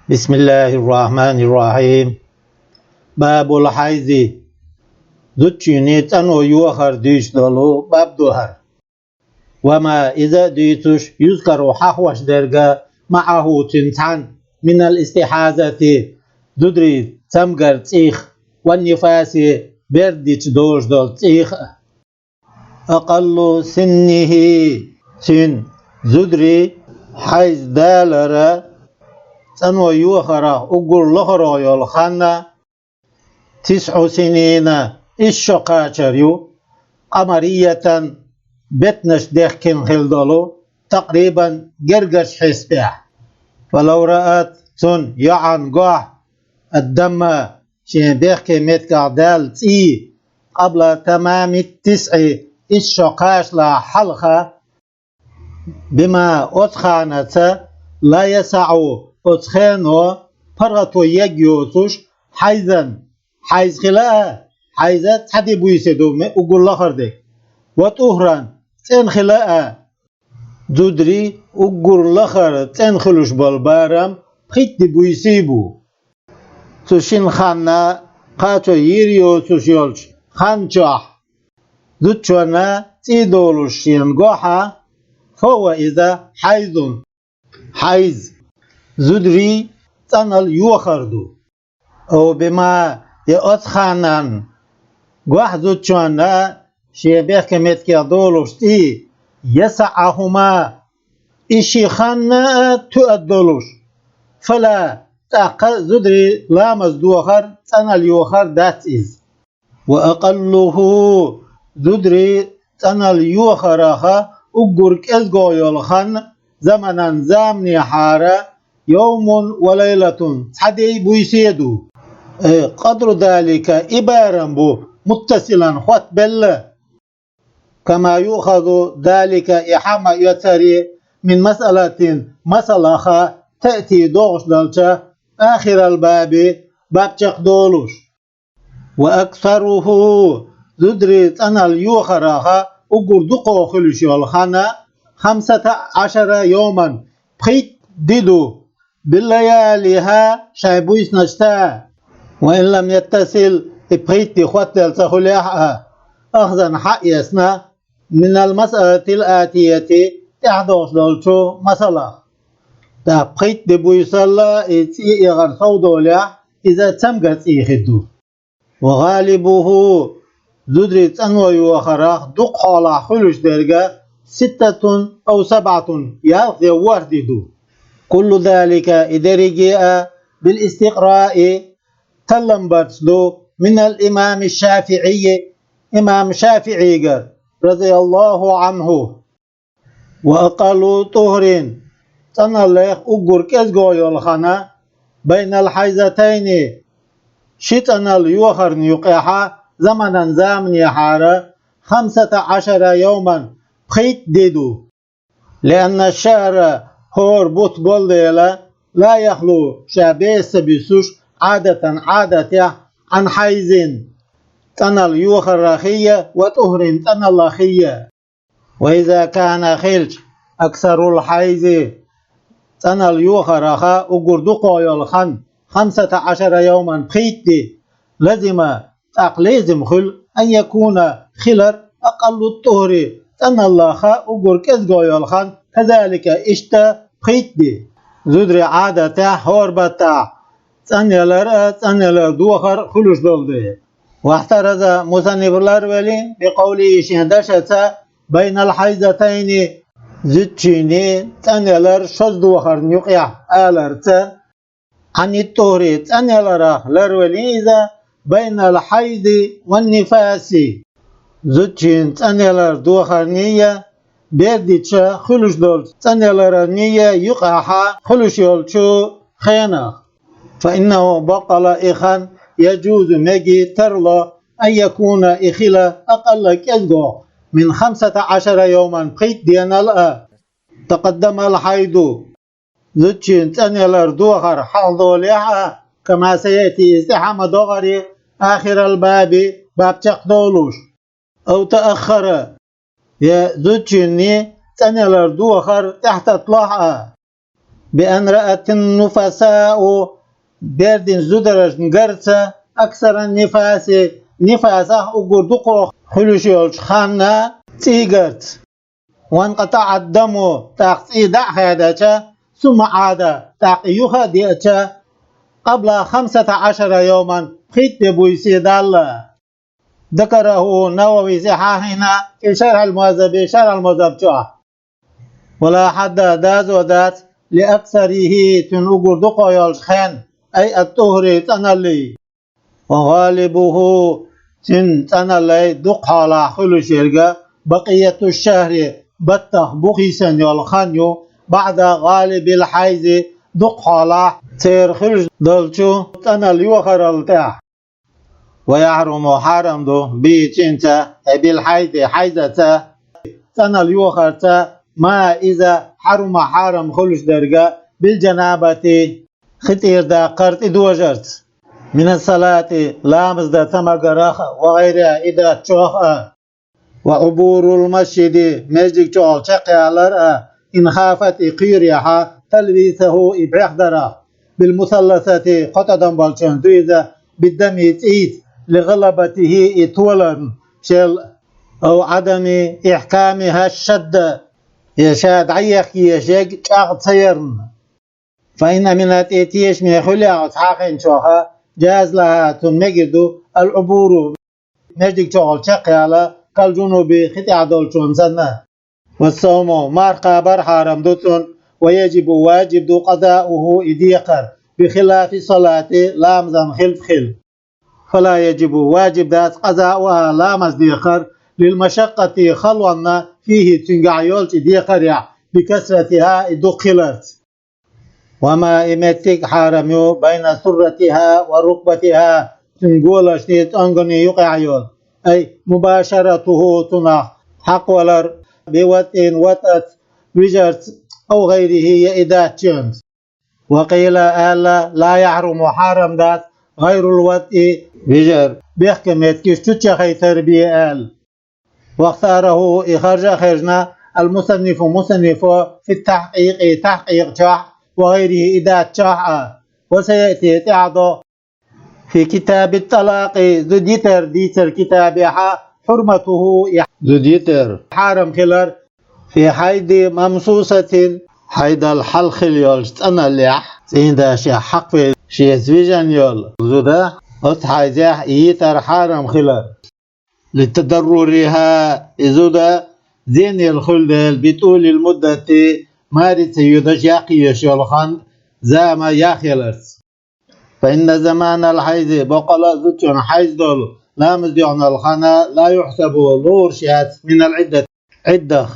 بسم الله الرحمن الرحيم. باب الحيض ذوتشينيت أنو يوخر ديش دولو باب دوهر. وما إذا ديتوش يذكر ححوش درجة معه تنتعن من الاستحاذة ددري تمجر تيخ والنفاس برديش دوش دول تيخ أقل سنه سن زدري حيز دالرة تنو يوخرا أقول لخرا يالخانا 9 سنين الشقاشريو قمرية بتنش ديخكين خلدالو تقريبا جرجش حسبح. فلو رأت سن يعن قاح الدم شين ديخكي متكع دال تي قبل تمام 9 الشقاش لا حلقة بما أتخانت لا يسعو أتخانو فرطو يجيوتوش حيزا حيز خلاء حيزات حدي بويسدو أقول لخر ديك وطهران تن خلاء دودري أقول لخر تن خلوش بالبارم خيت بويسيبو تشين خانا قاتو يريو تشيولش خانجاح دوتشونا تيدولوش ينقوحا فهو إذا حيز زدري تنال يوخردو أو بما يأتخانن قوح دوتشونا شيبيخ كميت كيادولوش تي يسعهما إشي خانا تؤدولوش فلا تأقل زدري لامز دوخر تنال يوخر that is. وأقله زدري تنال يوخرها أقرك إزغو يلخن زمنا زامني حارة يوم وليلة حدي بويسيدو قدر ذلك إبارا بو متصلا خوات بل كما يؤخذ ذلك إحامة يتري من مسألة تأتي دوغش دلتا آخر الباب باب دولوش. وأكثره زدري تنال يوخرها أقر دقو خلوش يلخنا 15 يوما بخيت ديدو باللياليها شايبويس نشتا وإن لم يتصل بخيت خوات التخليحها أخذا حقيسنا من المسألة الآتية 11 دولتو مسألة تا بخيت بويسلا إتي إغر صودوليا إذا تمغت إيخدو. وغالبه زدري تنوي وخراخ دق حالا خلوش درجة 6 أو 7 يأخذ ورددو. كل ذلك إذا رجع بالاستقراء تلمبرتدو من الإمام الشافعي إمام شافعي رضي الله عنه. وأقل طهر تناليخ أقر كزغو يلخنا بين الحيزتين شتنال يوخر يقيحا زمنا زامن حارة 15 يوما بخيت ديدو. لأن الشهر هور بوت بولديلا لا يخلو شابيس بيسوش عادة عن حيزين تنال يوخر رخية وطهر تنال لخية. وإذا كان خلش أكثر الحيز تنال يوخر رخا أقردقو يلخن 15 يوما بخيت دي لازم خل أن يكون خلر أقل الطهر تنال لخا أقر كزغو يلخن كذلك إشتا بخيت دي زدري عادة هوربتا تنيلر دوخر خلوش دولدي. واحترز مصنف الأرولي بقوله شهدشة بين الحيزتين زدشيني تنيلر شز دوخر نيقيا آلرت عن الطهر تنيلر الأرولي إذا بين الحيض والنفاس زدشين تنيلر دوخر نية بيرديتشا خلوش دول تنيلر نية يقاحا خلوش يولشو خينا. فإنه بطل إخان يجوز مجي ترلا أن يكون إخلا أقل كزغو من 15 يوما بخيت دينا الآ. تقدم الحيض زدشين تنيلر دوخر حالدو ليحا كما سيأتي استحام دوغري آخر الباب باب تقدولوش. أو تأخر يا زدشيني تنيلر دوخر تحت طلعها بأن رأت النفساء بردن زدرج نقرت أكثر النفاس نفاسه أقردقو خلوشيولش خانا تيقرت وانقطع الدم تاقصي دعخادة ثم عاد تاقيوها ديئة قبل 15 يوما خيت بويسيد الله ذكره نووي صحاحنا في شرح المهذب شرح المهذب ولا حد داز ودات لأكثره تنقر دقو يلشخان أي الطهر تنالي وغالبه تنالي دقها لا خلو شرقة بقية الشهر بطخ بخيسا يلخانيو بعد غالب الحيز دقها لا تير خلو دلشو تنالي وخرالتاح ويحرم حرم دو بيتنتا بالحيز حيزتا تنالي وخرتا ما إذا حرم حرم خلوش درجة بالجنابة خطير دا قرط إدوجرت من الصلاة لامز دا تمقرخ وغيرها إذا تشوخ وعبور المسجد مجدك تشوخ شقيالر إن خافت قيريها تلبيسه إبحضره بالمثلثة قطدا بالشان دويزة بالدم يتئيت لغلبته إتولن شل أو عدم إحكامها الشد يشاد عيخ يشيك شاق سيرن فإن من التيتيش من خليا أصحاقين شوخا جاز لها تنمجدو العبور مجدك شغل شقيالا كالجنوب خطع دولشون سنة والصوم مارقا برحارم دوتون ويجب واجب دو قضاؤه إديقر بخلاف صلاة لامزا خلف خلف فلا يجب واجب ذات قضاؤها لامز ديقر للمشقة خلونا فيه تنقعيولش ديقريع بكسرتها دخلت وما إمتك حارميو بين سرتها وركبتها تنقولش نيتانغني يقعيول أي مباشرته تنخ حق ولر بوتين وتت وجرت أو غيره يئدات جنس وقيل ألا لا يحرم حرم ذات غير الوتء وجر بيحكمت كشتوتش خيتر بيئال واختاره إخرج خرجنا المصنف في التحقيق تحقيق شح وغيره إذا شح وسيأتي تعضو في كتاب الطلاق ذو ديتر كتابها حرمته ذو ديتر حرم خلر في حيد ممسوسة حيد الحلق اليول أنا الليح سيندا شي حق في شي زوجان يول ذو ده أتحيزيح يتر حرم خلر لتضررها إذا زين الخلد بطول المدة مارس يدش يقيش يلخان زاما يخلص فإن زمان الحيز بقلا زوجون حيز دول لا مزيون الخنا لا يحسب لورشات من العدة عدة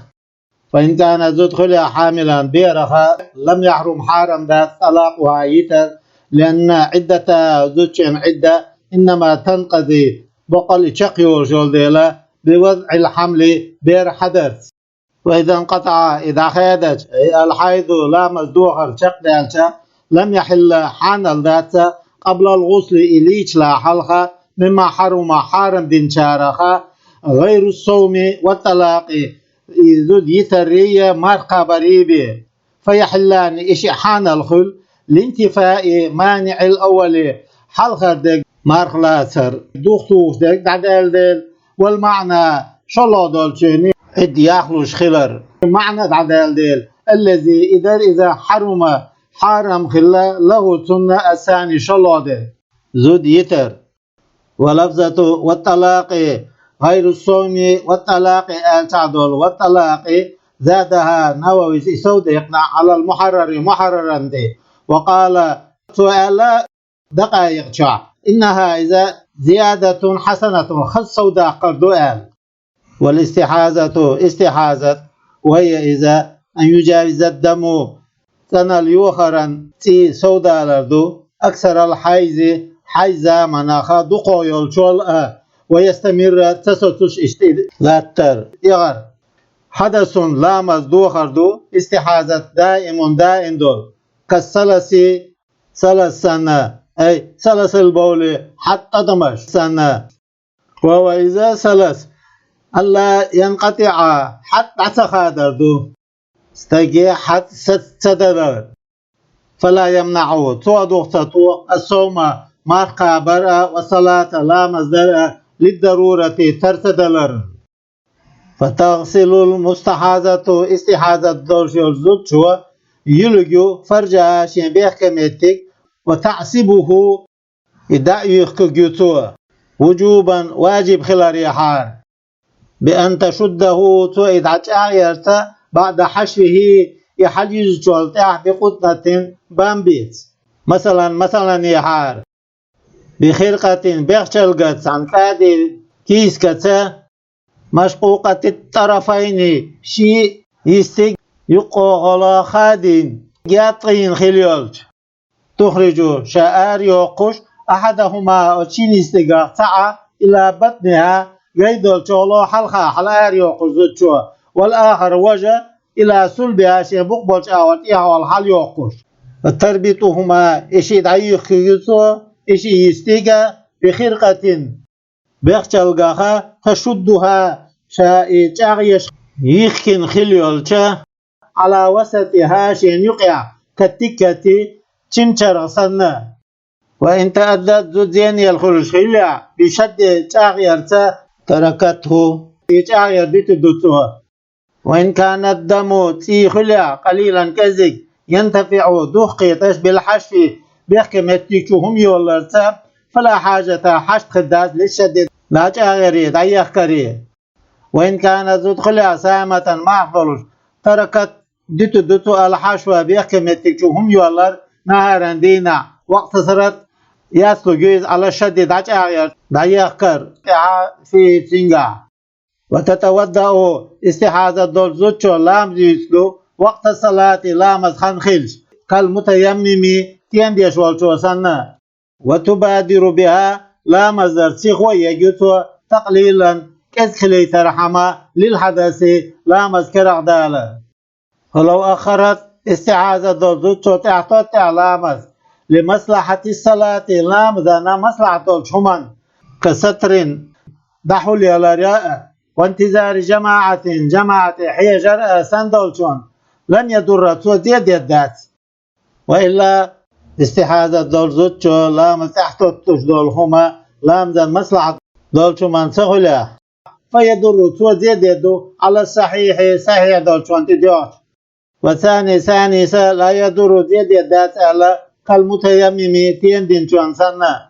فإن كان زوج خليا حاملا بيرخا لم يحرم حرم ذات طلاقها يتر لأن عدة زوجين عدة إنما تنقضي بقل شقيور جولديلا بوضع الحمل بير حدث وإذا انقطع إذا خيدت الحيض لا مزدوخر شق دالشا لم يحل حان الذات قبل الغسل إليش لا حلقة مما حرم حارم دين شارخة غير الصوم والطلاق إذ يترية مرقى بريبي فيحلان إشي حان الخل لانتفاء مانع الأول حلقة دق مارخلاتر دوختوش دق دعدال دل والمعنى شلو دولشيني عد يخلوش خلر معنى دعدال دل الذي إذا حرم خلا له سنة الثاني شلو دل زود يتر ولفظة والطلاق غير الصوم والطلاق تعدل والطلاق زادها نووي سود يقنع على المحرر محررا دي وقال سؤال دقائق شع إنها إذا زيادة حسنة خص سوداء قردوال والاستحاذة استحاذة وهي إذا أن يجاوز الدم سنة اليوخرا تي سوداء لردو أكثر الحيز حيزا مناخا دقو يلشول ويستمر تستش اشتد لاتر إغر حدث لامز دوخر دو استحاذة دائم دول كالسلسي سلس سنة أي سلس البول حتى دمش سنة وهو إذا سلس ألا ينقطع حتى سخادر دو استجي حتى ستدر فلا يمنعه تو دوختو الصوم مارقا برأ والصلاة لا مصدر للضرورة ترتدلر. فتغسل المستحاضة استحاضة دولش الزوجو يلجو فرجها شين بيحكمتك وتعصبه يدعيك جوتو وجوبا واجب خلال يحار بأن تشده توئد عجايرتا بعد حشوه يحجز جولتاه بقطنة بامبيت مثلا يحار بخرقة بيخشلقت عن كادي كيس كتا مشقوقة الطرفين شيء يستيق يقوغلا خادين ياطين خليولت تخرج شعار يوقش أحدهما أتشين استيقاق سعى إلى بطنها قيدل شغلو حلقة حلقة يوقش زوجو والآخر وجه إلى سلبها شيء بقبل شعوات إيها والحل يوقش تربطهما إشي دعيق كيوتو إشي يستيقى بخرقة بيخشلقها تشدها شائع جاغيش يخكن خليولتا على وسطها شين يقع كالتكة تنشر صنع وإن تأدت زوجين يلخلش خليا بشد جاغيرتا تركته جاغير بتدوتها وإن كان الدم تي خليا قليلا كزك ينتفع دخيتش بالحشف بيحكمتكهم يولرتا فلا حاجة حشد خدات للشديد لا جاغيري دعيخ كري. وإن كانت تدخل سامة معفلش تركت دتو الحشوة بيحكمتكهم يولر نهارا دينا وقت صرت ياسلو جيز على الشديد دعيخ كر في تنجا وتتودع استحاضة دول زوجو لام زيسلو وقت الصلاة لامز خنخلش كالمتيمم تينديش والشوسنة وتبادر بها لا مزر سيخوة يجوتو تقليلا كذخلي ترحمة للحدث لا مذكر عدالة. ولو أخرت استعاذة دوزوتو تعطوت لامز لمصلحة الصلاة لامزانا مصلحة الشمان كستر دحول يلارياء وانتظار جماعة حي جرأة سندولشون لن يدر توديد يدات وإلا استحاذة دول زوجو لام تحت دول هما لام ذا مصلحة دول شو من سهولة فيدر توزيد يدو على الصحيح صحيح دول شو انت ديوش. وثاني لا يدر زيد يدات على كالمتيمم تيندين شو انسانا.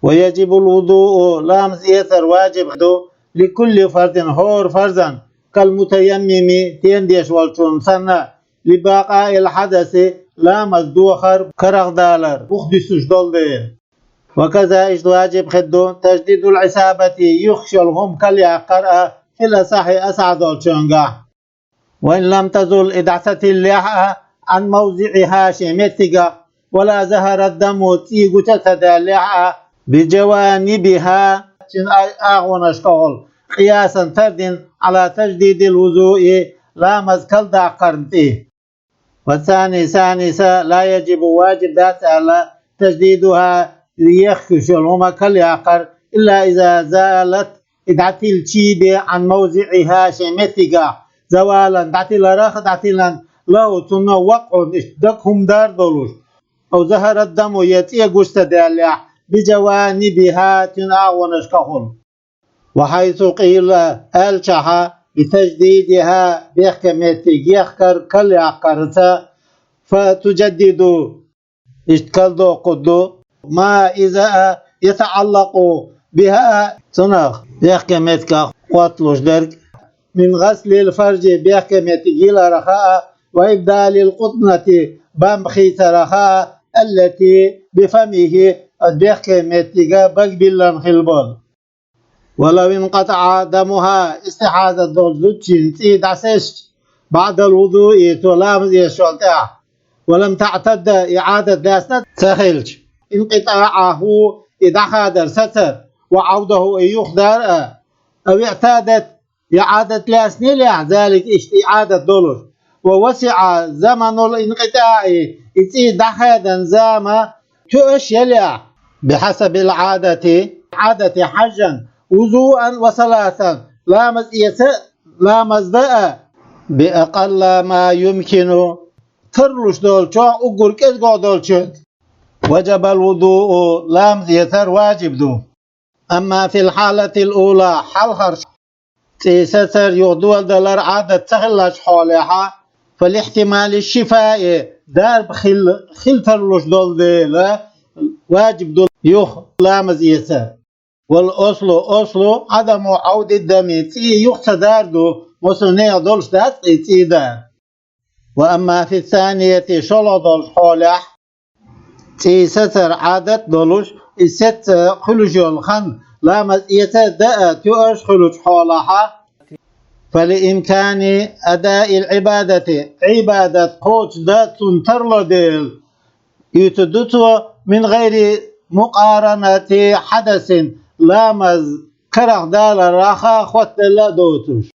ويجب الوضوء لام يثر واجب دو لكل فرد هور فرزا كالمتيمم تينديش والشو انسانا لبقاء الحدث لا مزدوخر كرغ دالر بخدسوش دول دير. وكذا واجب خدو تجديد العصابة يخشلهم كاليقرأ في الأصح أسعد الشنقة. وإن لم تزل إدعسة اللحة عن موضعها شمتقة ولا زهر الدم تيغ تتدلع بجوانبها أغنش قول قياسا فرد على تجديد الوضوء لا مزكال دا قرنته. والثاني لا يجب واجب ذات على تجديدها ليخشلهما كاليقر إلا إذا زالت إدعتي الشيب عن موضعها شمتقة زوالا دعتي لراخ دعتي لن لو تنو وقع اشتدكهم دار دولوش أو ظهر الدم يتيقوش تدالع بجوانبها تنعونش كخل. وحيث قيل ألشح بتجديدها بيحكمتك يخكر كاليقرتا فتجدد اشتكالدو قدو ما إذا يتعلق بها صنخ بيحكمتك قواتلوش درك من غسل الفرج بيحكمتك إلى رخاء وإبدال القطنة بمخيت رخاء التي بفمه بيحكمتك بقبلا خلبون. ولو انقطع دمها استحاذة دول زوجين تيد عسيش بعد الوضوء تلامز يشولتها ولم تعتد إعادة داسنة تخلش انقطاعه إذا حادر ستر وعوده يخدر أو اعتادت إعادة لأسنيلع ذلك إعادة دولار ووسع زمن الانقطاع إذا حادا زام تؤش يلع بحسب العادة حجا وضوءا وصلاة لا مزداء بأقل ما يمكن ترلش دولشا أقول كذا دولشا وجب الوضوء لام يثر واجب دو. أما في الحالة الأولى حلخر تيستر يغدو الدلر عادة تغلش حولها فالاحتمال الشفاء دار خل ترلش دول ديلا واجب دول يخ لامز يثر. والأصل عدم عودة الدم تي يقتدار دو مسونية دولش دات تي دار. وأما في الثانية شلو دولش حولح تي ستر عادة دولش الست خلوش الخن لامز يتدأ تؤش خلوش حولها فلإمكان أداء العبادة عبادة قوت دات ترلو ديل يتدتو من غير مقارنة حدث لامز كرخ دال الراخة خوت لا دوتوش.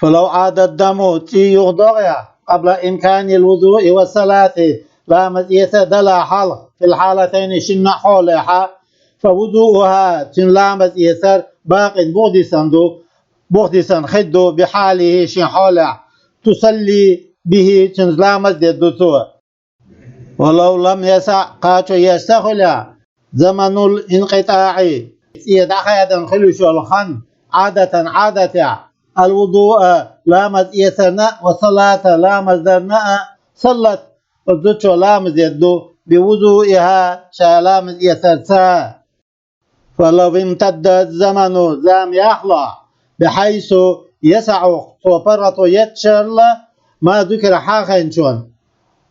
فلو عاد الدم تي يغضغيا قبل إمكان الوضوء والصلاة لامز يتدل حلق في الحالتين شن حولها فوضوءها تن لامز يسر باق بغدسا خدو بحاله شن حولها تصلي به تن لامز يدوتو. ولو لم يسع قاتو يستخلع زمن الانقطاع يدخل خلوش الخن عادة الوضوء لامز يسرنا وصلاة لامز درنا صلت الدتو لامز يدو بوضوئها شالامز يسرسا. فلو امتد الزمن زام يخلع بحيث يسع وفرط يتشرل ما ذكر حاخنشون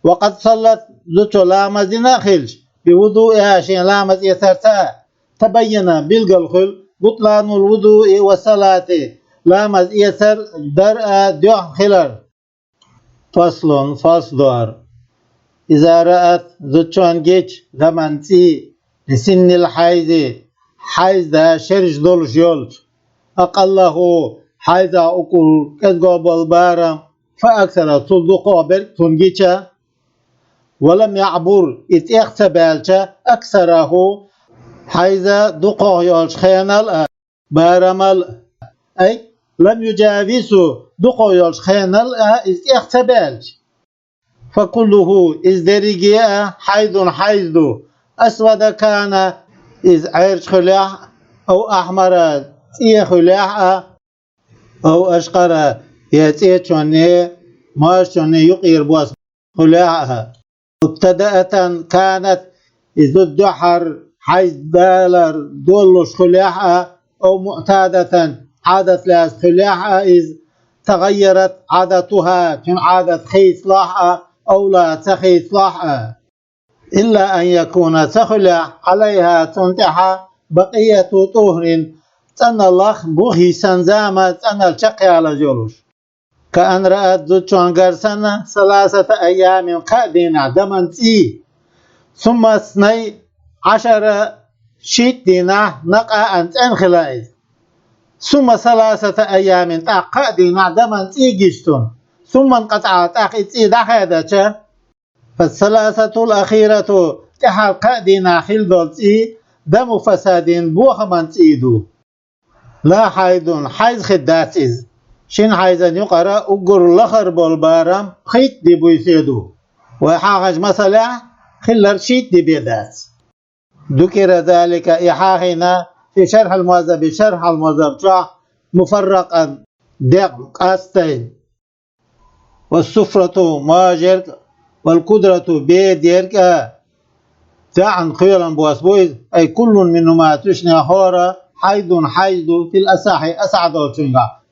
وقد صلت ذو لامز ناخلش بوضوئها شين لامز يسرسا تبين بالقلخل بطلان الوضوء والصلاة لامز يسر درء ديوح خلر. فصل إذا رأت ذو جيش زمن تي لسن الحيز حيز دا شرج دولش يولش أقله حيز أقول كذقو بالبارم فأكثر تصدقوا برك تنجيشا ولم يعبر اتيختبالشا أكثره حيز دقوه يولش خيانال بارمال أي لم يجاوزوا دقوه يولش خيانال اتيختبالش فكله ازدرجيا حيز أسود كان إذ عيرش خلاح أو أحمر تيه خلاح أو أشقر يتيتشوني ماشوني يقير بوس خلاحها. مبتدأة كانت إذ الدحر حيث دالر دولش خلاحها أو معتادة عادت لاس خلاحها إذ تغيرت عادتها كن عادة خيس لاحها أو لا تخيس لاحها إلا أن يكون سخلع عليها تنتحى بقية طهر تن الله بوهي سنزامة تن الشقي على جولوش كأن رأت ذو سنة 3 أيام قادين دمنتي ثم 12 شيتنا نقع أنت انخلائز ثم 3 أيام قادين دمنتي جشتون ثم انقطعت أخيتي دخيدة فالثلاثة الأخيرة تحال قادنا خلدولتي دم فساد بوخمان تيدو لا حيز خداتيز شين حيزن يقرأ أقر لخر بالبارم خيط دي بيسيدو وحاج مثلا خلر شيت دي بيدات. ذكر ذلك إحاهنا في شرح المذهب مفرقا دق أستين والسفرة ماجرك والقدرة بيديرك تعن خيرا بواسبويز أي كل منهما تشنى هورا حيض في الأساحي أسعد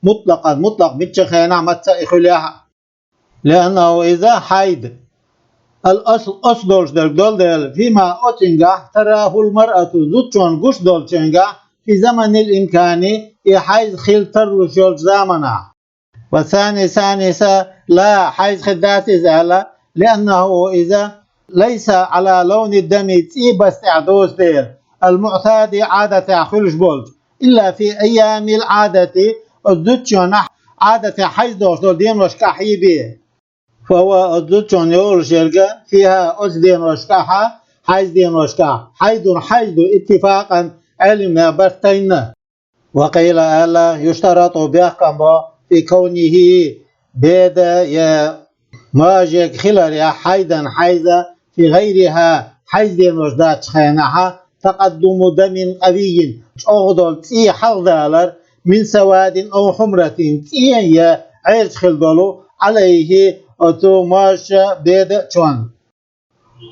مطلق بتشخينا متى إخليها لأنه إذا حيض الأصل دول فيما أتنجا تراه المرأة زوجون قش دولشنجا في زمن الإمكان حيض خيل ترلو زامنا. وثاني لا حيض خدات زالة لأنه إذا ليس على لون الدم تيب استعدوس دير المعتاد عادة خلش بولج إلا في أيام العادة الدوتشون عادة حيض دول دين وشكاحي به فهو الدوتشون يولش يلقى فيها أسدين وشكاحة حيض دين وشكاح حيض اتفاقا علمنا برتين. وقيل ألا يشترط بيحكم في كونه بيدا ما جيك خلال حيدا حيزة في غيرها حيز وجدات خينها تقدم دم قوي أغضل تي حغدالر من سواد أو حمرة تي عيش خلدلو عليه أتوماش بيد شون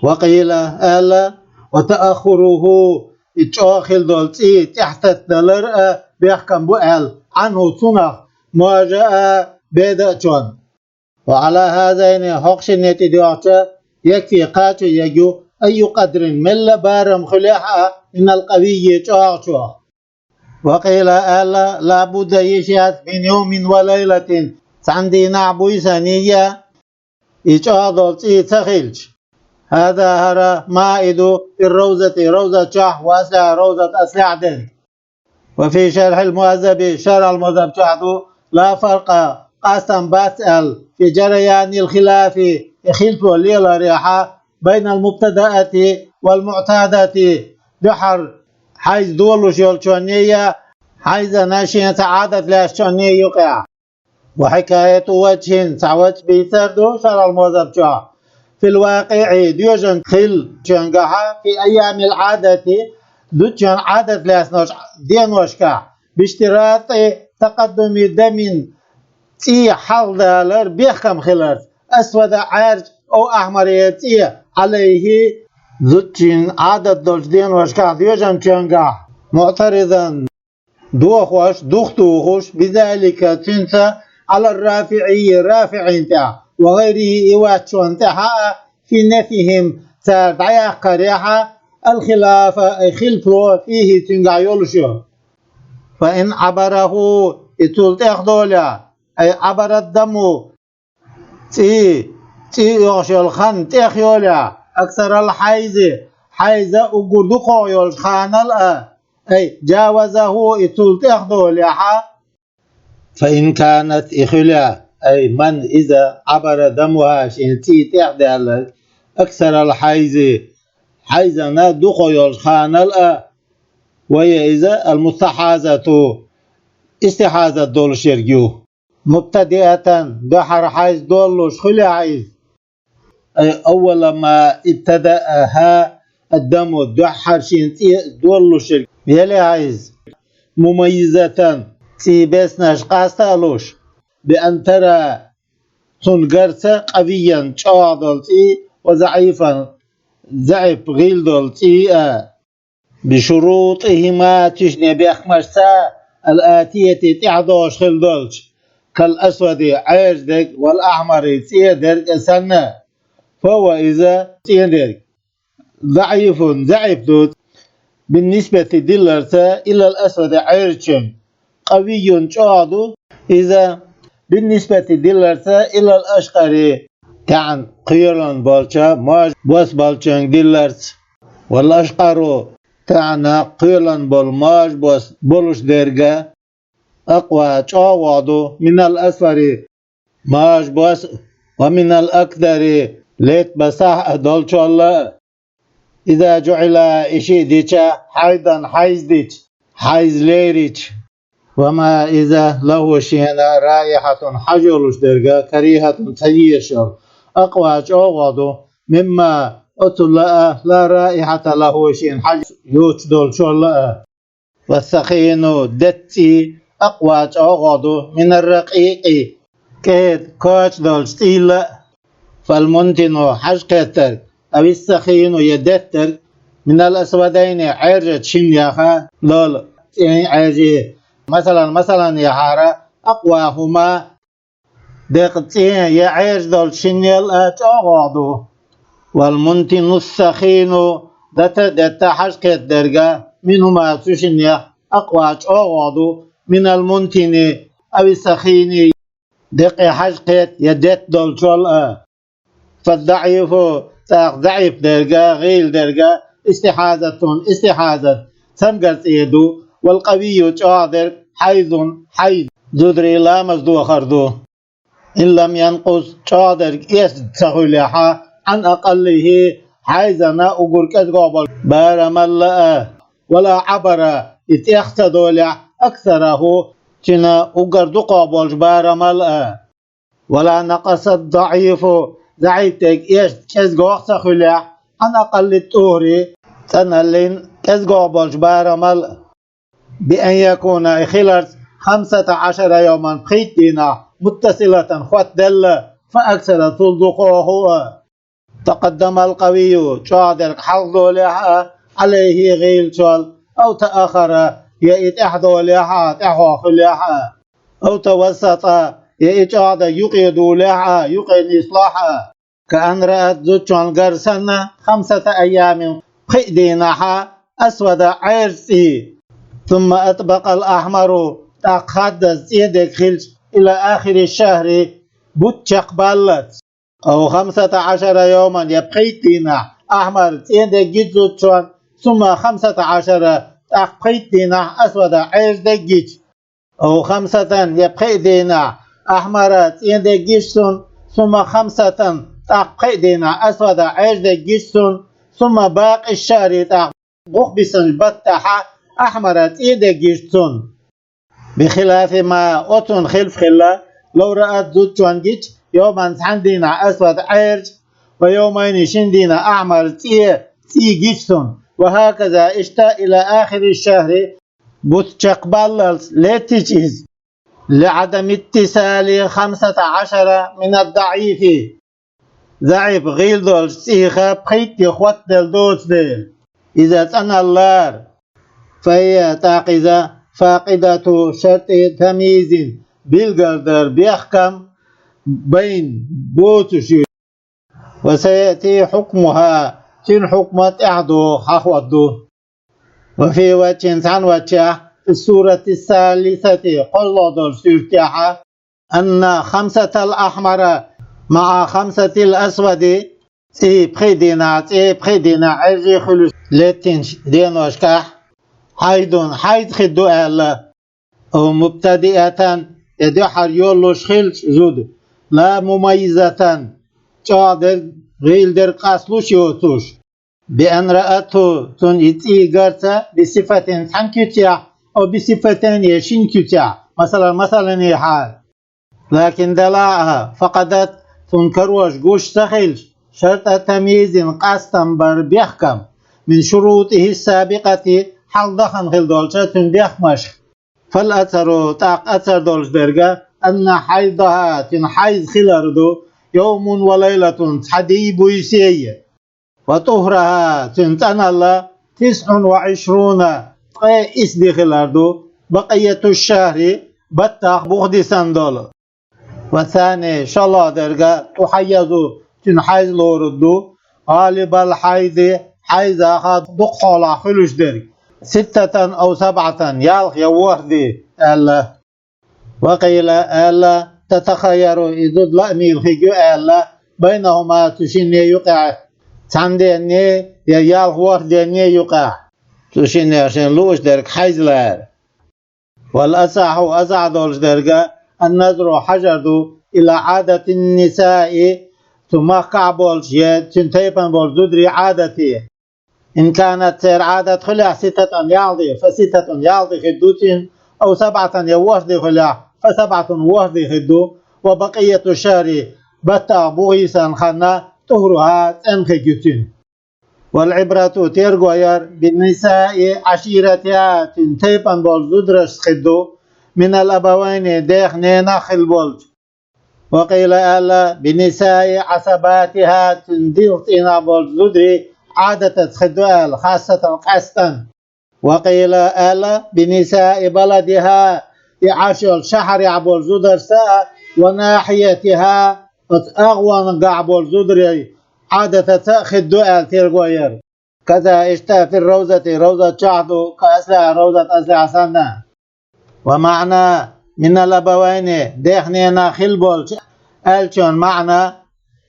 وقيل ألا وتأخره إتشاخل دولتي تحت الدلر بيحكم بؤل عنه تنخ ما جاء بيد شون وعلى هذين حقش النتيجة يكفي قاتل يجو أي قدر من بارم خليحة من القوي شاخ وقيل ألا لابد يشهد من يوم وليلة عندي نعبو سنية إشهاد تخيلش هذا هرى مائد في الروزة روزة شح وأسلع روزة أسلع دين وفي شرح المهذب شرح المهذب شحدو لا فرق قسم بسأل في جريان الخلاف خلف الليلة ريحة بين المبتدأة والمعتادة بحر حيث دول شيلشونية حيث ناشية عادة لاشونية يقع وحكاية وجه تعوج بيسردو شرح المهذب شح في الواقع ديوجن خل شنقها في أيام العادة دوجن عادة لاسنوش دين وشكا باشتراط تقدم دم تي حلدالر بيخم خلر أسود عرج أو أحمر تي عليه دوجن عادة دوش دين وشكا ديوجن شنقها معترضا دوخوش بذلك تنسى على الرافعي رافع انتهى وغيره إواتشو انتهى في نفيهم تدعي قريحة الخلاف خلفه فيه تنقايولشو فإن عبره اتولت اخدولا أي عبر الدم تي يغشي الخان تخيولا أكثر الحيز حيز أقردقو يلخان أي جاوزه اتولت اخدولا فإن كانت إخلا أي من إذا عبر دمها شنتي تحدى أكثر الحيز حيزنا دخو يلخان وهي إذا المستحاذة استحاذة دول شرقيو مبتدئة بحر حيز دولش خلي عيز أي أول ما ابتدأها الدم دحر شنتي دولش يلي عيز مميزة تي بسناش قاستالوش بأن ترى تنقرت قويا شاضلتي وضعيفا ضعف غيلدلتي بشروطهما تشني بأخمشتا الآتية تعدوش خلدلش كالأسود عيردك والأحمر تيدرك سنة فهو إذا تيدرك ضعيف دوت بالنسبة دلرتا إلى الأسود عيرشم قوي شاضو إذا بالنسبة دلرتا إلى الأشقر كان قيران بالشا ماج بس بالشان دلرت والأشقر تعنى قيران بالماج بس بولش درجة أقوى شاوادو من الأسفر ماج بس ومن الأكثر ليت بساح دولش الله إذا جعل إشي ديشا حيدا حيز ديش حيز ليريش وما إذا له شينا رائحة حجرش درجة كريهة تيشر أقوى أغضو مما أطلع لا رائحة له شين حجر يوجدل شلأ والثخين دتي أقوى أغضو من الرقيق كيد كوش دول ستيل فالمنتن حج كتر أو الثخين يدتر من الأسودين عرجت شنياخا دول عاجي مثلا يحارة أقواهما دقتين يعيش دول شنيل أغاضو والمنتن السخين دت حشك الدرجة منهما تشنيا أقوى أغاضو من المنتن أو السخين دق حشك يدت دول شل فالضعيف ضعيف درجة غير درجة استحاذة سمقرت يدو والقوي قادر حيز زدري لا مزدو خردو إن لم ينقص قادر يستخلها عن أقله حيزنا أقول كذقابل بارم الله ولا عبر اتيختدو أكثره تنا أقردو قابل بارم الله ولا نقص الضعيف ضعيفتك إيش كزجوخ سخلع عن أقل الطهر تنلين كزجوخ بالجبار مل بأن يكون خلال 15 يوما بخيتنا متصلة خوات دل فأكثر صدقه تقدم القوي شادر حظه لها عليه غيل شال أو تأخر يأت أحدو لها تحوخ لها أو توسط يأت أحد يقيد لها يقيد إصلاحها كأن رأت زوجان قرسنا 5 أيام خيدينها أسود عرسي ثم أطبق الأحمر تقدس يدك خلش إلى آخر الشهر بوتشق بلت أو 15 يوما يبقيتنا أحمر يدك جيتشوان ثم 15 تقيتنا أسود عرسك جيتش أو 5 يبقيتنا أحمر يدك جيتشون ثم 5 تقيتنا أسود عرسك جيتشون ثم باقي الشهر مخبسا بتحا أحمرت إيدك جيشتون بخلاف ما أتون خلف خلا لو رأت زوجان جيش يوما عندنا أسود عرج ويومين شندنا أحمر تي جيشتون وهكذا اشتاء إلى آخر الشهر بتشقبل لتجيز لعدم اتصال 15 من الضعيف ضعيف غير دول سيخة بخيت يخوت دول دل إذا تنى اللار فهي تاقذة فاقدة شرط تمييز بالقدر بيحكم بين بوتشي وسيأتي حكمها تن حكمة أعدو خخوضو وفي وجه عن وجه السورة الثالثة قلد سيرتاحة أن 5 الأحمر مع 5 الأسود بخيدنا عزي خلوش لتنش دينوشكح حيد خدو أهلا أو مبتدئة يدحر يولوش خلش زود لا مميزة قادر غيل در قاسلوش يوتوش بأن رأته تن إتي قرطة بصفة تنكتيا أو بصفة يشين كتيا مثلا يحال لكن دلاعها فقدت تنكروش قوش سخلش شرط تمييز قاستا بر بيحكم من شروطه السابقة حال دخن خل دولشة تنبيخمش فالأثر تاق أثر دولش درجة أن حيضها تنحيض خلاردو يوم وليلة حديب يسي وطهرها تنتنال 29 إسدي خلاردو بقية الشهر بطاق بغدي سندول والثاني شلا درجة تحيض تنحيض لوردو غالب الحيض حيض أخذ دقالة خلوش درج 6 أو 7 يالخ يوهدي ألا وقيل ألا تتخير إذود لأميل خيجو ألا بينهما تشيني يقع تانديني يالخ وهديني يقع تشيني عشان لوش درك حيزلار والأصح أصح دولش درجة النظر حجردو إلى عادة النساء ثم كعبولش تنتيبن بولدودري عادتي إن كانت عادة خلع 6 يالدي ف6 يالدي خدوتين أو 7 يوهدي خلع ف7 وهدي خدو وبقية الشهر بطا بوغيسان خنا طهرها تنخجتين والعبرة تيرغوير بالنساء عشيرتها تنتيبن بولدودرش خدو من الأبوين ديخ نينا خلبولج وقيل ألا بنساء عصباتها تنديرتنا بولدودري عادة خدوال خاصة قسطا وقيل ألا بنساء بلدها يعاشر شهر عبول زدر ساء وناحيتها أغوان قعبول زدر عادة خدوال تيرغوير كذا اشتى في الروزة روزة شعدو كأسلع روزة أسلع سنة ومعنى من الأبوين ديخنينا خلبول ألشون معنى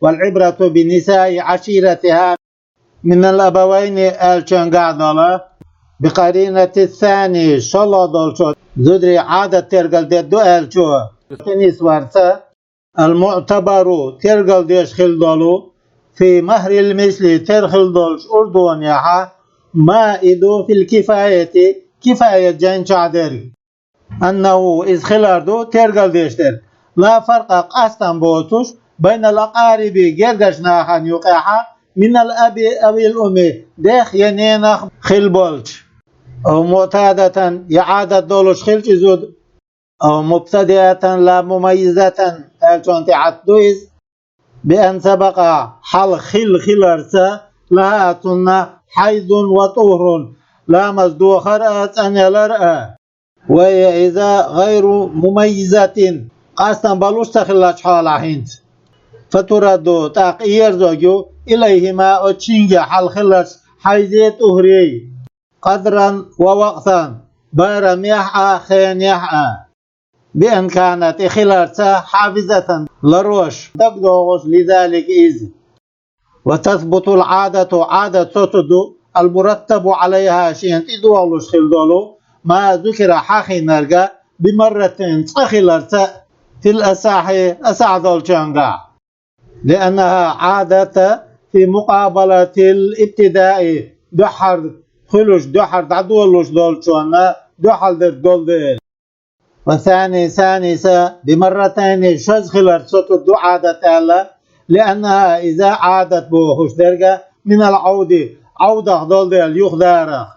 والعبرة بنساء عشيرتها من الأبوين ألشون قعدولا بقرينة الثاني شلا دولشو زدري عادة ترقل ديدو ألشو كنيس ورسا المعتبر ترقل ديش خلدولو في مهر المثل ترخل دولش أردون يحا ما إدو في الكفاية كفاية جان شعدر أنه إذ خلاردو ترقل ديشتر لا فرق قاستن بوتوش بين الأقارب جرجشناخا يقعها من الأب أو الأم ديخ ينينخ خلبولش أو معتادة إعادة دولش خلش زود أو مبتدئة لا مميزة ألشون تعدويز بأن سبق حل خلرسا لها تنا حيض وطهر لا مصدوخر أن يلرأ وهي إذا غير مميزة قاستن بلوش تخلش حالة هنت فترد تغيير زوجو إليهما أتشنج حل خلش حيزة طهري قدرا ووقتا بار ميحا خين يحا بأن كانت خلالها حافظة لروش تقدوغش لذلك إذ وتثبت العادة عادة تتدو المرتب عليها شيء تدوالوش خلدولو ما ذكر حاخي نرجع بمرتين تخلالها في الأساحي أسعدول جنجا لأنها عادة في مقابلة الابتداء دحر خلوش دحر دعدولوش دول شوانا دحر دول دل ثانيسة بمرتين شوز خلال ستو عادة لأنها إذا عادت بوخش درجة من العودة عودة دول دل يخدارخ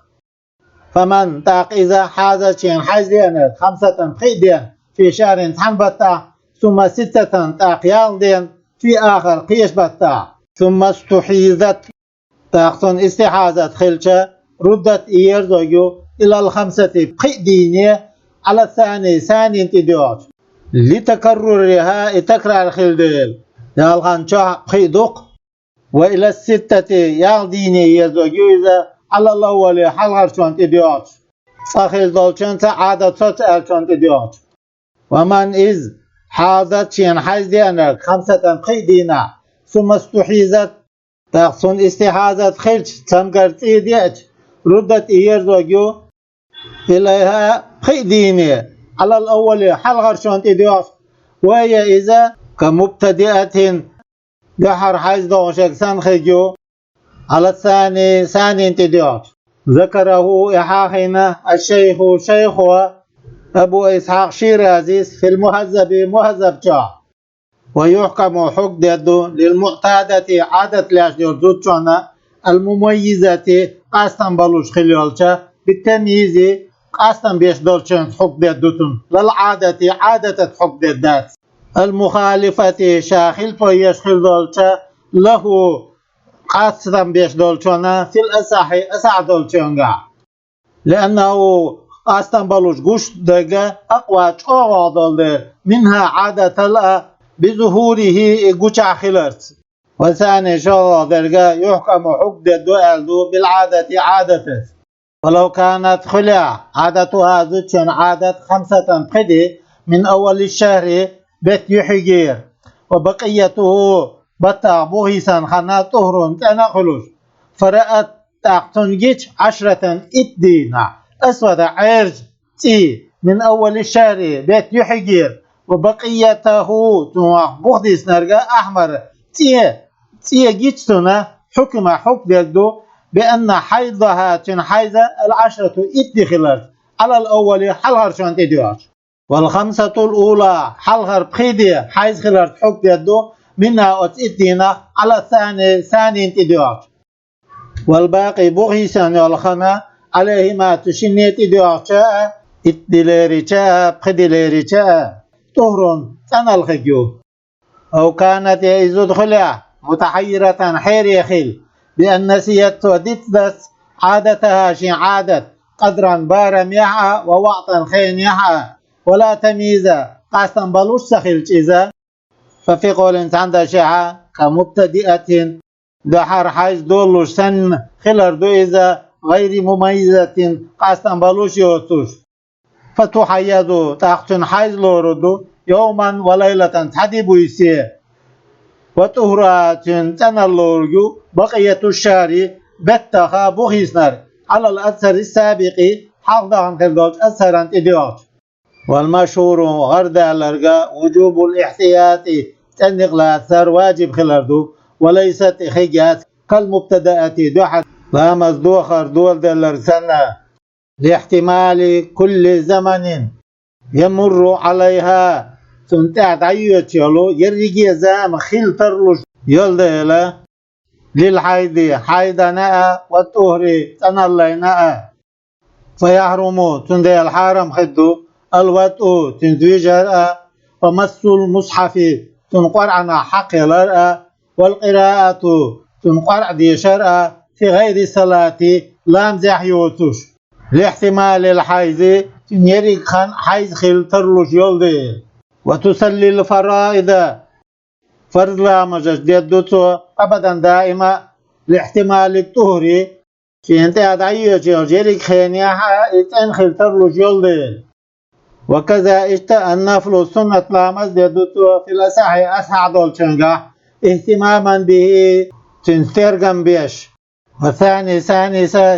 فمن تاق إذا حازت شين حازين 5 قيدين في شهر تحنبتا ثم 6 تاق يالدين في آخر قيش بتا ثم استحيزت تاقتن استحازت خلشة ردت إيرزوجو إلى 5 قيدين على ثاني انتداج لتكررها تكرار خلدل يالغان شاه قيدوق وإلى 6 يالديني يزوجو إذا على الأول حلغر شون تداج صاخل دولشن عادة تسأل شون تداج ومن إذ حاضت شين حيزينك 5 قيدينا ثم استحيزت تقصن استحازت خلش تمكرت إيديج ردت إيرزوجو إليها قيديني على الأول حلغر شون تداج وهي إذا كمبتدئة دحر حيز دوشك سنخجو على ثاني انتداج ذكره إحاخنا الشيخ أبو إسحاق شيرازي في مهذب جاء ويحكم حق ديدو للمعتادة عادة لاشدور زوجنا المميزة قاستن بلوش خليالشا بالتمييز قاستن بيش دولشن حق ديدوتن للعادة عادة حق ديدات المخالفة شاخل فيش خليالشا له قاستن بيش دولشنا في الأساحي أسع دولشنغا لأنه قاستن بلوش قوش دقا أقوى چوغا دولدر منها عادة لا بظهوره قوشع خلرت وثاني شوغا درقا يحكم حق دو ألدو بالعادة عادته ولو كانت خلع عادتها زوجن عادة 5 قدي من أول الشهر بيت يحجير وبقيته بطا بوهيسان خنا طهرون تنخلوش فرأت تاقتنجيش 10 إدينا أسود عرج تي من أول الشهر بيت يحجير وبقيته بوهديس نرجع أحمر تي جيتسنا حكم دلدو بأن حيضها تنحيز 10 إدخلت على الأول حلغر شون تديوش وال5 الأولى حلغر بخيدي حيز خلت حكم دلدو منها أتدينا على ثاني تديوش والباقي بوهيسان يالخنا عليهما تشنيت إديوشا إدليريشا بخدليريشا طهرون تنالخجو أو كانت يزود خلع متحيرة حير يخيل بأن نسيت ودتدس عادتها شي عادة قدرا بارم يحا ووقتا خين يحا ولا تمييز قاستن بلوش سخيل إذا ففي قول عند شيعة كمبتدئة دحر حيث دولوش سن خلر دو إذا غير مميزة قاستن بلوش يوتوش فتحيدو تاقتن حيث لوردو يوما وليلة تحدي بويسي وطهرات تنالورجو بقية الشهر بتخا بوخيسنر على الأثر السابق حافظ عن خلدوش أثرا إديوش والمشهور غرد الأرقاء وجوب الاحتياط تنق الأثر واجب خلردو وليست خجات كالمبتدأة دوحة لا مصدوخر دول دلرسنة لاحتمال كل زمن يمر عليها تنتعد عيوت يلو يرجي زام خيل ترلوش يلديلا للحيد حيدناء والطهر تناليناء فيحرموا تندي الحرم خدو الوطء تنزويجر ومس المصحف تنقرعنا حق لرأ والقراءة تنقرع دي شرأ في غير صلاة لام زحيوتوش لاحتمال الحيز تنيريك خان حيز خيل ترلوش يلدي وتسلي الفرائض فرض لا مجاش ديدوتو أبدا دائما لاحتمال الطهر في انتهى دعية جيريك خينيها اتن خيل ترلوش يلدي وكذا النفل السنة لامز ديدوتو في الأساحي أسعى دولشنغا اهتماما به تنسترغم بيش وثاني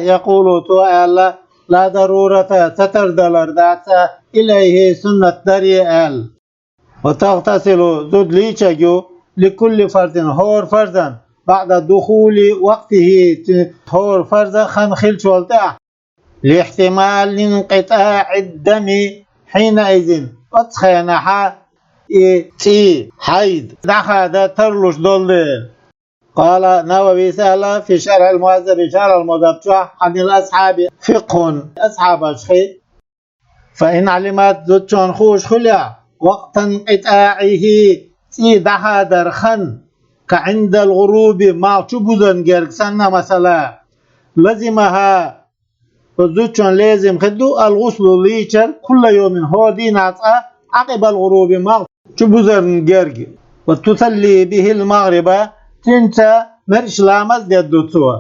يقول تؤال لا ضرورة تتردلر ذات إليه سنة دريال وتغتسل زود ليشجو لكل فرد هور فردا بعد دخول وقته هور فردا خنخل شولتا لاحتمال انقطاع الدم حينئذ وتخينحا تي حيد دخل ترلش دول قال نووي سأل في شرح المهذب شرح المذهب عن الأصحاب فقه أصحاب الشيء فإن علمت ذو خوش خلع وقت انقطاعه تي دخل خن كعند الغروب ما شبوزن جرسنا مثلا لزمها فذو لازم خدو الغسل ليشر كل يوم هو دينات عقب الغروب ما شبوزن جرج وتسلي به المغرب تنسى مرش لامز ديدوتوا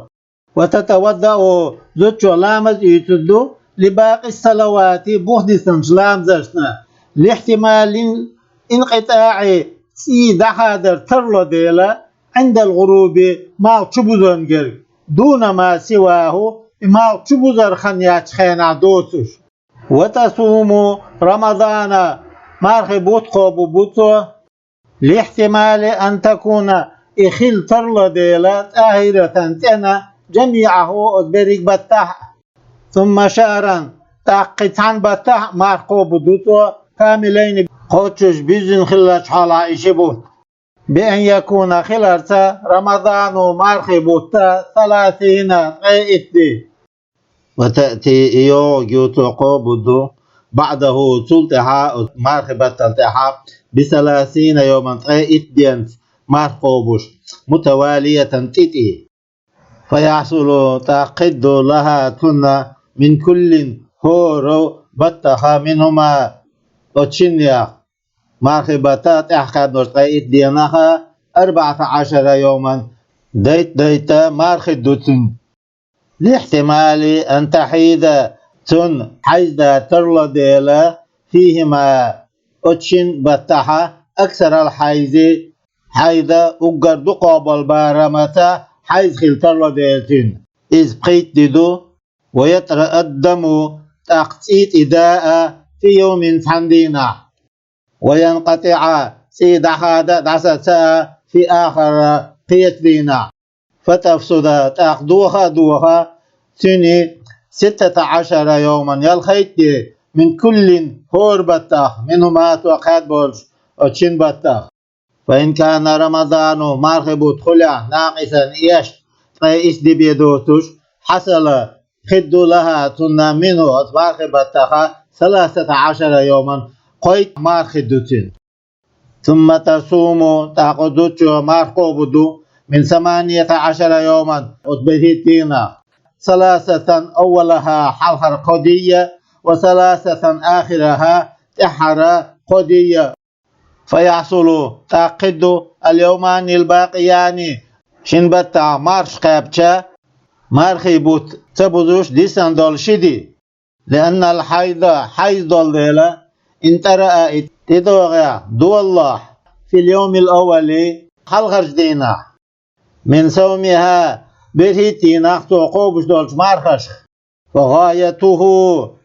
وتتودع ذو لامز يتدو لباقي الصلوات بوحدثن لامزشنا لاحتمال انقطاع سي دحادر ترلو ديلا عند الغروب ما شبوزن جرج دون ما سواه ما شبوزر خنيات خينا دوتش وتصوم رمضان مارخي بوتقو بوتو لاحتمال أن تكون إخيل ترلا ديلات آهرة تنا جميعه أدبريك بتاح ثم شهرا تاقيتان بتاح مارقو بدوتو كاملين قوتش بيزن خلاش حالا إشبوت بأن يكون خلالتا رمضان مارخي بوتا 30 غيئتي وتأتي يوتوقو بدو بعده تلتحى مارخبة تلتحى ب30 يوما غيئتين مارقوبوش متوالية تتئ فيحصل تعقد لها تن من كل هورو بطخ منهما وتشنيا مارخبتات احكاد نرقيت دينها 14 يوما ديت مارخدوتن لاحتمال أن تحيد تن حيد ترلا ديلا فيهما أتشن بطحة أكثر الحيز حيد أقر دقابل بارمتا حيز خل ترلا ديلتن إذ بقيت ديدو ويتقدم تقطيت إداء في يوم فندينا وينقطع سيد حادة دعسة في آخر قيت دينا فتفسد تأخذوها سنة 16 يوما يلخيت من كل هور بطاخ منهما توقعت برج وشين بطاخ فإن كان رمضان مرغب خلع ناقصا إيش رئيس دي بيدوتش حصل خد لها تنا منه مرغب بطاخ 13 يوما قيت مرغدوتين ثم تصوم تأخذوش مرغبدو من 18 يوما أتبهتنا 3 أولها حلحر قدية و3 آخرها تحر قدية فيحصل تعقد اليومان الباقيان شنبتا مارش قابتشا مارخي بوت تبوزوش ديسان دول شدي لأن الحيض حيض دولة انترأ تدوغي دو الله في اليوم الأول حلغر دينا من صومها برهيتي ناختو قوبش دولش مارخش وغايته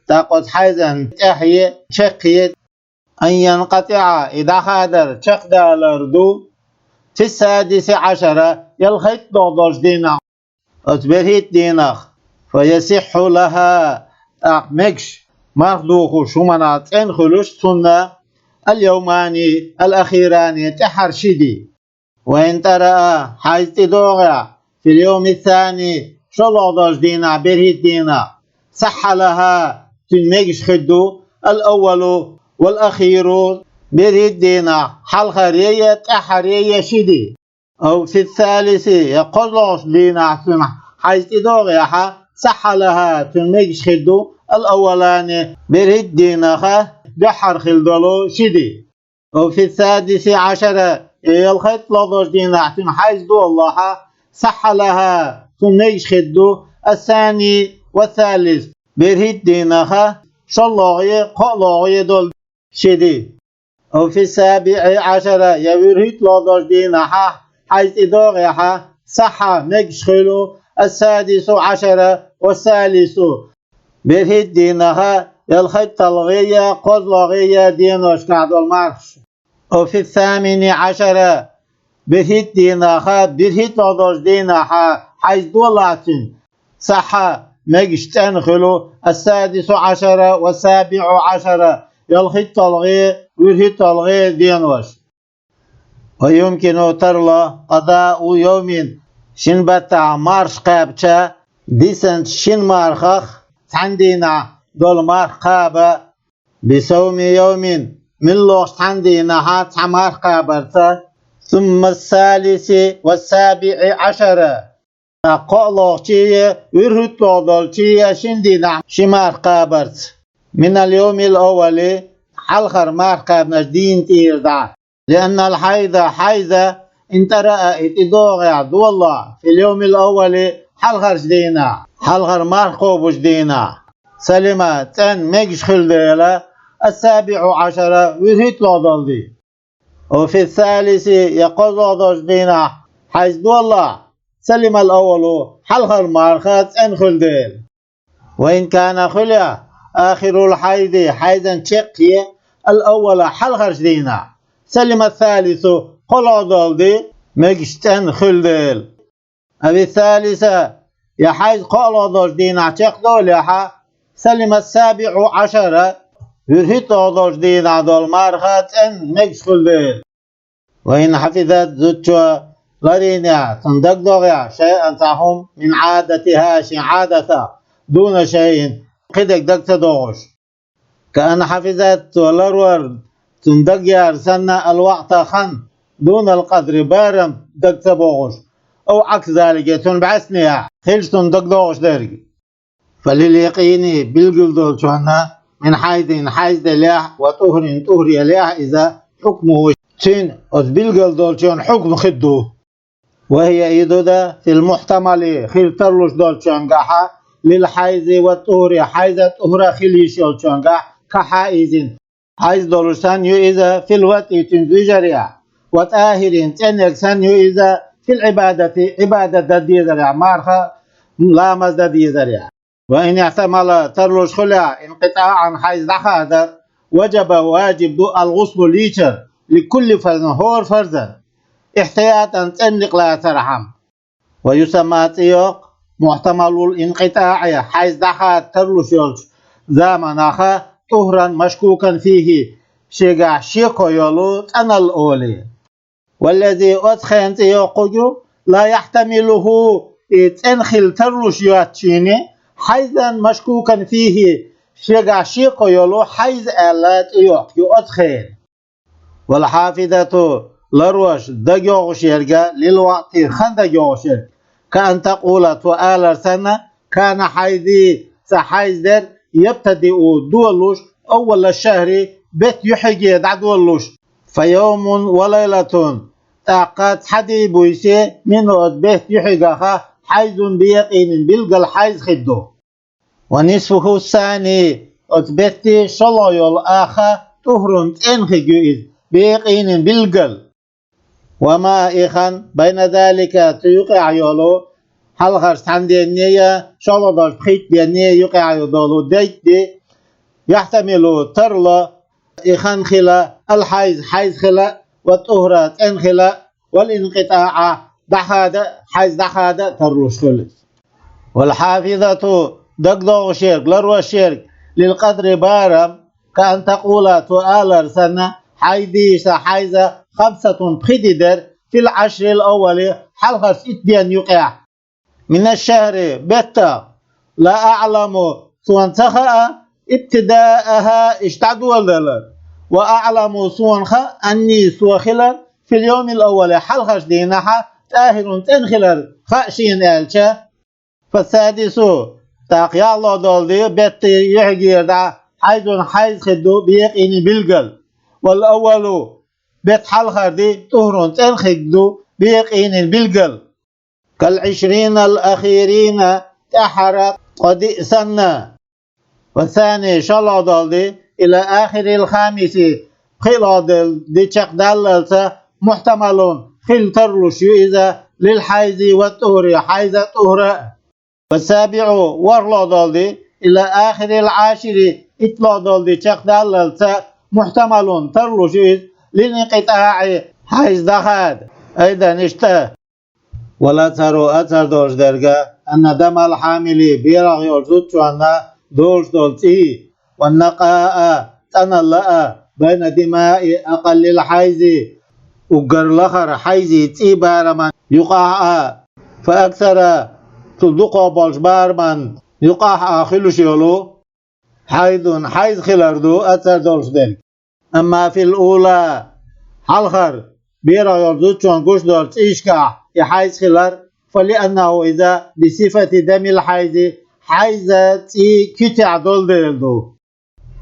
تاقود حيزا تحيي شقيت أن ينقطع إذا خادر شق دالردو في 16 يلخيط دولش دينا أتبرهيت ديناخ فيصح لها أقمكش مخدوخ شمانات انخلوش سنة اليومان الأخيران تحرشدي. وإن ترى حيث تدوغع في اليوم الثاني شلودش دينا برهيت دينا صح لها تنميش خدو الأول والأخير برهيت دينا حلخرية تحرية شدي. أو في الثالث يقولوش دينا حيث تدوغع صح لها تنميش خدو الأولاني برهيت دينا بحر خلدلو شدي. وفي السادس عشر الخيط لضوش دينا حيث دو الله صح لها تنميش خدو الثاني والثالث برهيت دينا شلوغي قلوغي دول شدي. وفي السابع عشر يبرهيت لضوش دينا حيث دوغي صح ميش خلو السادس عشر والثالث برهيت دينا الخيط تلغية قلوغي دينوش كعدو المارش. وفي الثامن عشر برهيت دينا برهيت لضوش دينا حيث دولاتين صح ميش تنخلو السادس عشر والسابع عشر يلخيط تلغي برهيت تلغي دينوش. ويمكن ترلا قضاء يوم شنبتع مارش قابتشا ديسنت شن مارخخ عندنا دول مارخ قابة بصوم يوم من لوش عندنا هات مارخ قابرتا. ثم الثالث والسابع عشر قولوشي ورهت لودولشي شندنا شمار قابرت من اليوم الأول حلخر مارخ قابناش دين تيردع. لأن الحيضة حيضة انت رأى اتدوغع دو الله في اليوم الأول حلغر جدينا حلغر مارخوب جدينا سلمة تن ميجش خلديلا. السابع عشر وهيت لودل دي. وفي الثالث يقول جدينا حيث دو الله سلم الأول حلغر مارخات ان خلديل. وإن كان خليا آخر الحيض حيضا شقية الأول حلغر جدينا سلم الثالث قلودل دي مجشتن خلدل. أبي الثالثة يحيز قلودل دينا تقدول يحا سلم السابع عشر يرهيتودل دينا دول مارخات ان مجش خلدل. وإن حفظت زوجوا لرينيا تندقدغيا شيئا تهم من عادتها شي عادة دون شيء قدك دك تدوغش. كأن حفظت ولرور تندقيا سنة الوقت خن دون القدر بارم دك تبوغش أو عكس ذلك تنبعثني خلش تندقدوغش درج. فلليقين بالقلدول شونا من حيث دليح وطهر طهر يليح إذا حكمه تين بالقلدول شون حكم خدو. وهي إيدودا في المحتمل خيل ترلوش دول شونقاحا للحيز والطهر حيز طهر خليش يول شونقاح كحائزين حيز دولشان يؤذى في الوقت تنزجريا وتاهرين تنكسن يؤذى في العبادة عبادة ديزريا مارخا لا مزد ديزريا. وإن احتمل ترلوش خلع انقطاعا حيز دخادر وجب واجب دو الغسل ليتر لكل فرد هور فرزا احتياطا تنق لا ترحم. ويسمى تيوق محتمل الانقطاع حيز دخاد ترلوش يولش زمن آخر طهرا مشكوكا فيه شيقع شيقو يولو أنا الأولي. والذي أدخن تيوقو لا يحتمله تنخل ترلوش يواتشيني حيزا مشكوكا فيه شيقع شيقو يولو حيز آلات يؤدخن. والحافظة لروش دقيوغ شيرقا للوقت خن دقيوغ شيرق كأن تقول توآلر سنة كان حيزي سحيز در يبتدئ دولوش أول الشهر بيت يحجي دولوش فيوم وليلة تاقات حدي بويسي من بيت يحجيها حيز بيقين بلقى الحيز خدو. ونصفه الثاني أتبتي شلوي الآخر طهر انخجيز بيقين بلقل. وما إخان بين ذلك تيقع يولو حلقرش عندي النية شلودش بخيت بينية يقع يدولو دي يحتمل ترلا إخان خلا الحيز حيز خلا والطهرات ان خلا والانقطاع دحادة حيز دحادة ترلوش خلص. والحافظة دقدو شرك لروا شرك للقدر بارم كأن تقول تؤالر سنة حيديس حيزة 5 بخددر في العشر الأول حلقة 6 يقع من الشهر بتا لا أعلم سوان تخاء ابتداءها اشتعدوا الدلر وأعلم سوان خاء أني سوخلر في اليوم الأول حلقة دينها تاهر تنخلر خاشين ألشا فالسادس تاقيا الله دولدي بيت يحجير دا حيزون حيز خدو بيقيني بالقل والأول بيت حلقة دي طهرون تنخدو بيقيني بالقل كالعشرين الأخيرين تحرق قد سنة والثاني شلع دولدي إلى آخر الخامس خلال دي تشق دلالة محتملون خلتر لشيئزة للحيز والطهر حيز طهر والسابع ورلا دولدي إلى آخر العاشر إطلاع دولدي تشق دلالة محتملون ترلشيئز للانقطاع حيز دخاد أيضا اشتاه ولا تروا أثر دولش درجة أن دم الحامل بيرغ يرزوت شوانا دولش دولتي والنقاء تنلأ بين دماء أقل الحيز وقر لخر حيزي تي بارمان يقع فأكثر تلدقى بالش بارمان يقع خلوش يولو حيز خلاردو أثر دولش درجة أما في الأولى حلخر بيرغ يرزوت شوان قوش دولش إشكع يحيز خلر فلأنه إذا بصفة دم الحيز حيزة كتع دولدو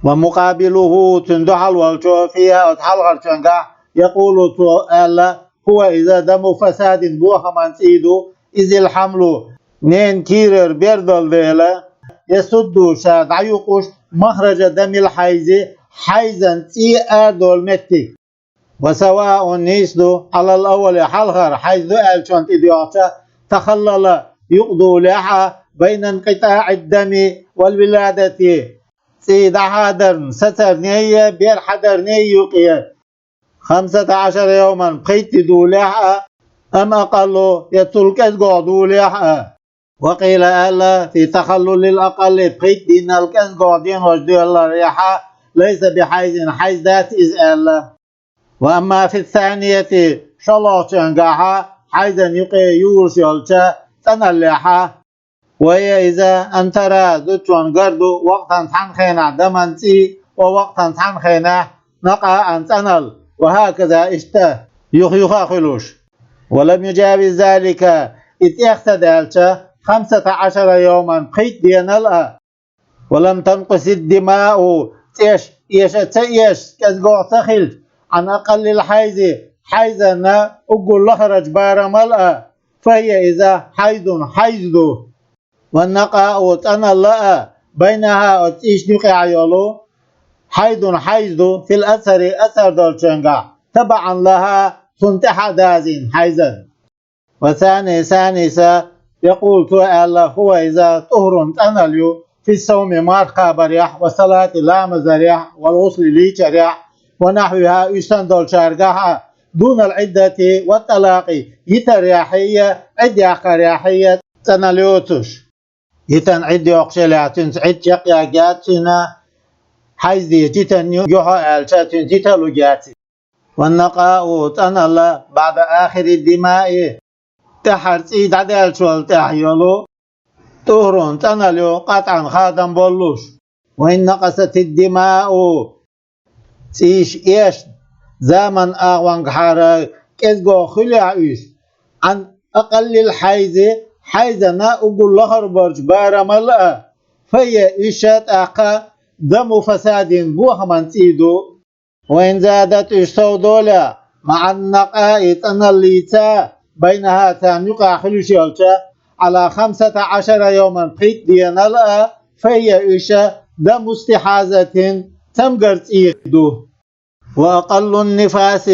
ومقابله تندحل والشو فيها وتحلغر شنقع يقول ألا هو إذا دم فساد بوها من سيدو إذ الحمل نين كيرر بيردل ديلا يسد شاد عيقوش مخرج دم الحيز حيزا تي أردول متك وسواء نيسدو على الأول حلغر حيث ألشان إدياتا تخلل يقضوا لها بين انقطاع الدم والولادة سيد حدر سترنية بير حدرنية يقيا 15 يوما بقيت دولها أم أقل يتلك قعدوا لها وقيل ألا في تخلل الأقل بقيت دين الكز قعدين وجدوا الله ريحا ليس بحيز حيز ذات إذ ألا وأما في الثانية شلوش انقاها حيزا يقي يورس يلتا تنلحا وهي إذا أنترى دوتوان قردو وقتا تنخينا دمانتي ووقتا تنخينا نقا أن تنل وهكذا اشته يخيخا خلوش ولم يجاوز ذلك إذ يختدالتا 15 يوما بقيت دينالأ ولم تنقص الدماء تيش كزقوع تخلت عن أقل الحيز حيزنا أقول لخرج بار ملأ فهي إذا حيزدو والنقاء تنلأ بينها وتيش نقع يولو حيزدو في الأثر أثر دولشنقع تبعا لها سنتح دازين حيزا ثانيسا يقول تعالى هو إذا طهر تنليو في الصوم مارقا بريح وصلاة لام زريح والغسل ليش ريح ونحوها يستندل شارقها دون العدة والطلاق يترياحية عدة قرياحية تناليوتش يتن عدة أقشلاتين عدة يقياقاتنا حيث جتن يوحى ألشاتين جتلوجاتي والنقاء تنال بعد آخر الدماء تحرت إيد عدال شوال تحيولو طهرون تناليو قطعا خادم بولوش وإن نقصت الدماء إيش زمن أغوان حارة كزغو خلع إيش عن أقل حيزنا أقول لخر برج بارملا في إيشات أقا دم فساد بوها من تيدو وإن زادت إشتو دولا مع النقاء تناليتا بينها تنقع خلوشيالتا على 15 يوما قيت دينالا في إيشا دم استحازة تمقرت إيدو وأقل النفاس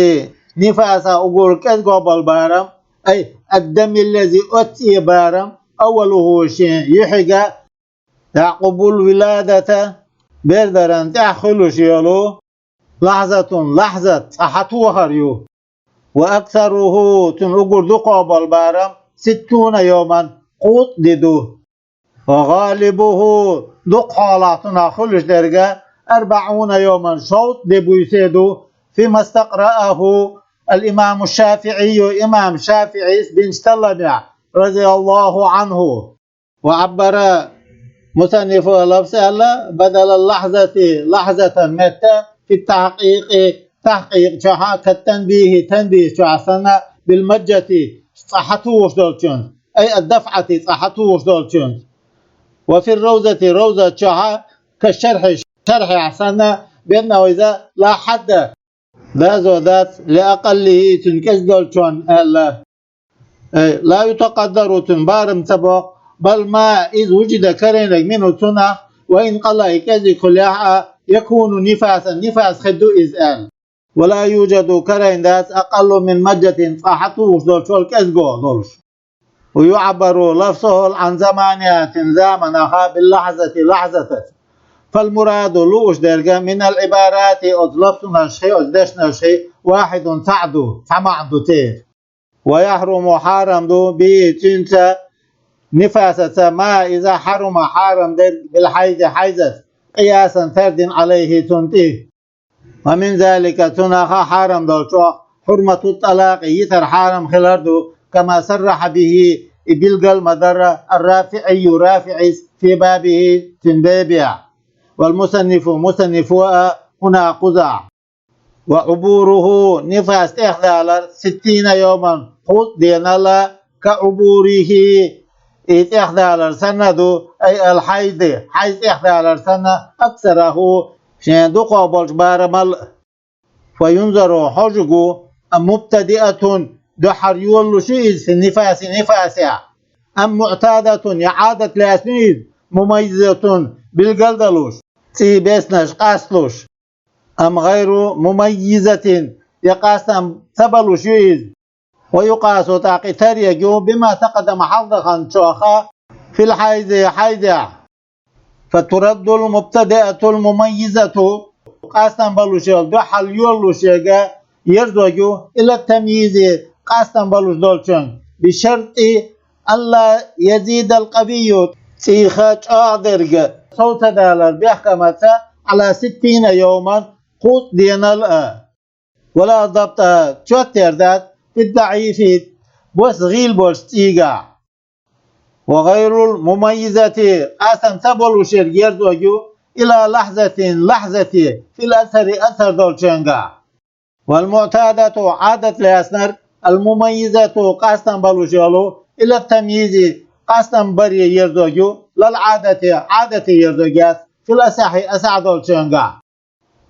أقول كذب بالبارم أي الدم الذي أتي بارم أوله شيء يحقى يعقب الولادة بردران تأخل شيلو لحظة أحطوها ريو وأكثره تنقل دقا بالبارم 60 يوما قوت ددو وغالبه دق حالاتنا خلش درجة 40 يوما شوط دبويسيدو فيما استقرأه الإمام الشافعي إمام شافعي بن طلبة رضي الله عنه. وعبر مصنف لفظ بدل اللحظة لحظة متى في التحقيق تحقيق شها كالتنبيه تنبيه شعصنا بالمجة صحتوش دولشون أي الدفعة صحتوش دولشون. وفي الروزة روزة شها كالشرح شرح أحسنا بأنه إذا لا حد لا زودات لأقله تنكس دولشون لا يتقدر تنبارم تبق بل ما إذ وجد كرينك منه تنه وإن قل إكازي كلها يكون نفاسا نفاس خدو إزال ولا يوجد كرين ذات أقل من مجة صحتوش دول شول كزغو دولش. ويعبر لفظه عن زمانيات زامنها باللحظة لحظة. فالمراد لوش درجة من العبارات أطلبتنا شيء أجدشنا شيء واحد تعدو سمعدو تير. ويحرم حرم دو بيتنسى نفاسة ما إذا حرم حرم بالحيز حيزة قياسا فرد عليه تنتيه. ومن ذلك تنخ حرم دولشو حرمة الطلاق يتر حرم خلاردو كما صرح به بالقل مدر الرافعي رافعي في بابه تنبابع. والمصنف مصنف هنا قزع. وعبوره نفاس إحدى 60 يوما خذ دين الله كعبوره إحدى سنة أي الحيض حيث إحدى سنة أكثره شين دقوا بالجبار مل. فينظر حجو مبتدئة دحر يولو شيء في النفاس نفاسها أم معتادة إعادة لأسنيد مميزة بالقلدلوش تي بيسنش قاسلوش أم غير مميزة يقاسم ثبل شيء. ويقاس تاقتر يجو بما تقدم حظا شوخا في الحيز حيزة. فترد المبتدئة المميزة قاسم بلوشيل دحل يولوشيغا يرزوجو إلى التمييز قاسم بلوش دولشن بشرط ألا يزيد القبي تيخاج أعدرغ صوت دالر بيحكمة على 60 يوما قوت دينال. ولا ضبط تشوتر ذات في الضعيف بوس غيل بوش تيغا. وغير المميزة قاسم تبلو شير يرزوجو إلى لحظة في الأثر أثر دولشنغا. والمعتادة عادة لأسنر المميزة قاسم بلوشيلو إلى التمييز قاسم بري يرزوجو للعادة عادة يرزوجات في الأصح أسع دولشنغا.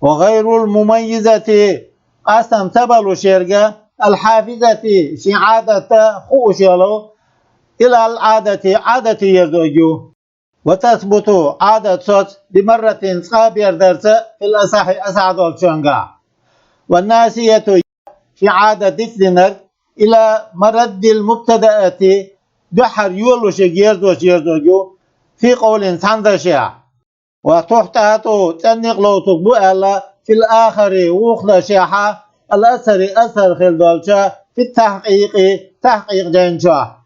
وغير المميزة قاسم تبلو شيرغا الحافظة في عادة خوشيلو إلى العادة عادة يرزوجو. وتثبت عادة صوت بمرة صابر درس في الأصح أسع دولشنغا. والناسية في عادة دينر إلى مرد المبتدأة دحر يولوش يرزوجو في قول سندشيا. وتحتاتو تنقلو تقبؤ في الآخر وخلا شيحة الأثر أثر خلدولشا في التحقيق تحقيق جنشا.